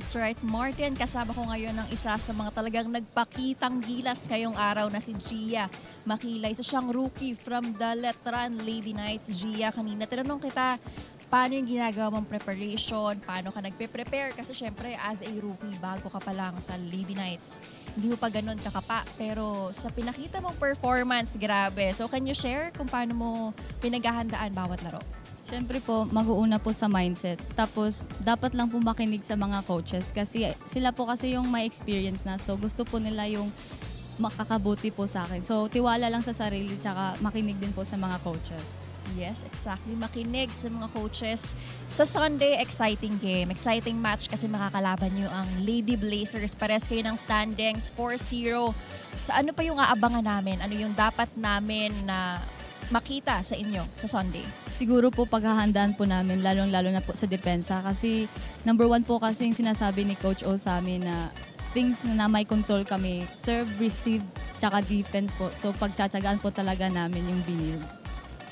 That's right, Martin. Kasama ko ngayon ng isa sa mga talagang nagpakitang gilas ngayong araw na si Gia Makilay. Isa siyang rookie from the Letran Lady Knights. Gia, kanina tinanong kita, paano yung ginagawa mong preparation? Paano ka nagpe-prepare? Kasi syempre, as a rookie, bago ka pa lang sa Lady Knights, hindi mo pa ganun kakapa. Pero sa pinakita mong performance, grabe. So can you share kung paano mo pinaghahandaan bawat laro? Siyempre po, mag-uuna po sa mindset. Tapos, dapat lang po makinig sa mga coaches kasi sila po kasi yung may experience na. So, gusto po nila yung makakabuti po sa akin. So, tiwala lang sa sarili tsaka makinig din po sa mga coaches. Yes, exactly. Makinig sa mga coaches. Sa Sunday, exciting game. Exciting match kasi makakalaban nyo ang Lady Blazers. Pares kayo ng standings, 4-0. So ano pa yung aabangan namin? Ano yung dapat namin na makita sa inyo sa Sunday? Siguro po paghahandaan po namin, lalong-lalo na po sa depensa. Kasi number 1 po kasi yung sinasabi ni Coach O sa amin na things na may control kami. Serve, receive, tsaka defense po. So pagtsatsagaan po talaga namin yung binil.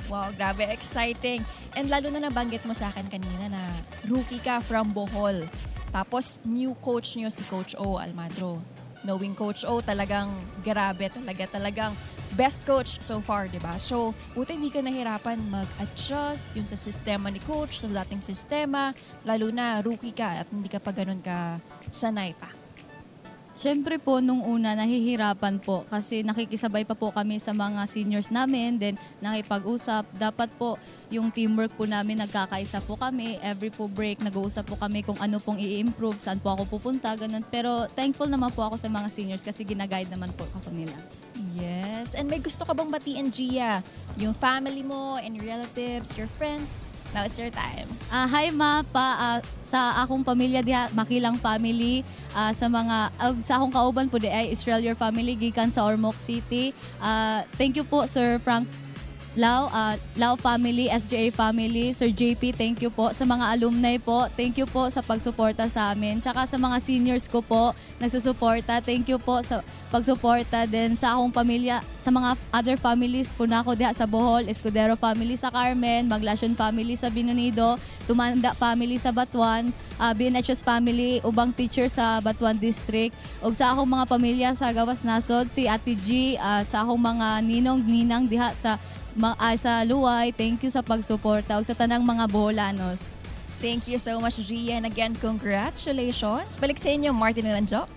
Wow, grabe, exciting. And lalo na nabanggit mo sa akin kanina na rookie ka from Bohol. Tapos new coach niyo si Coach O Almadro. Knowing Coach O, talagang grabe, talagang best coach so far, di ba? So, buti hindi ka nahirapan mag-adjust yung sa sistema ni Coach, sa dating sistema, lalo na rookie ka at hindi ka pa ganun ka sanay pa. Siyempre po, nung una, nahihirapan po kasi nakikisabay pa po kami sa mga seniors namin, then nakipag-usap. Dapat po yung teamwork po namin, nagkakaisa po kami. Every po break, nag-uusap po kami kung ano pong i-improve, saan po ako pupunta, ganun. Pero thankful naman po ako sa mga seniors kasi ginaguide naman po ako nila. Yes. And may gusto ka bang batiin, Gia? Yung family mo and your relatives, your friends? Now it's your time. Hi ma, sa akong pamilya diha, Makilang family, sa akong kauban po di ay Israel your family gikan sa Ormoc City. Thank you po Sir Frank Lau family, SJA family, Sir JP, thank you po. Sa mga alumni po, thank you po sa pagsuporta sa amin. Tsaka sa mga seniors ko po, nagsusuporta, thank you po sa pagsuporta. Then sa akong pamilya, sa mga other families po na ako diha sa Bohol, Escudero family sa Carmen, Maglasion family sa Binunido, Tumanda family sa Batuan, BNHS family, ubang teacher sa Batuan District, ug sa akong mga pamilya sa Gawas Nasod, si Ate G, sa akong mga ninong-ninang diha sa Luway, thank you sa pagsuporta ug sa tanang mga Boholanos. Thank you so much, Gia. And again, congratulations. Balik sa inyo, Martin Naranjo.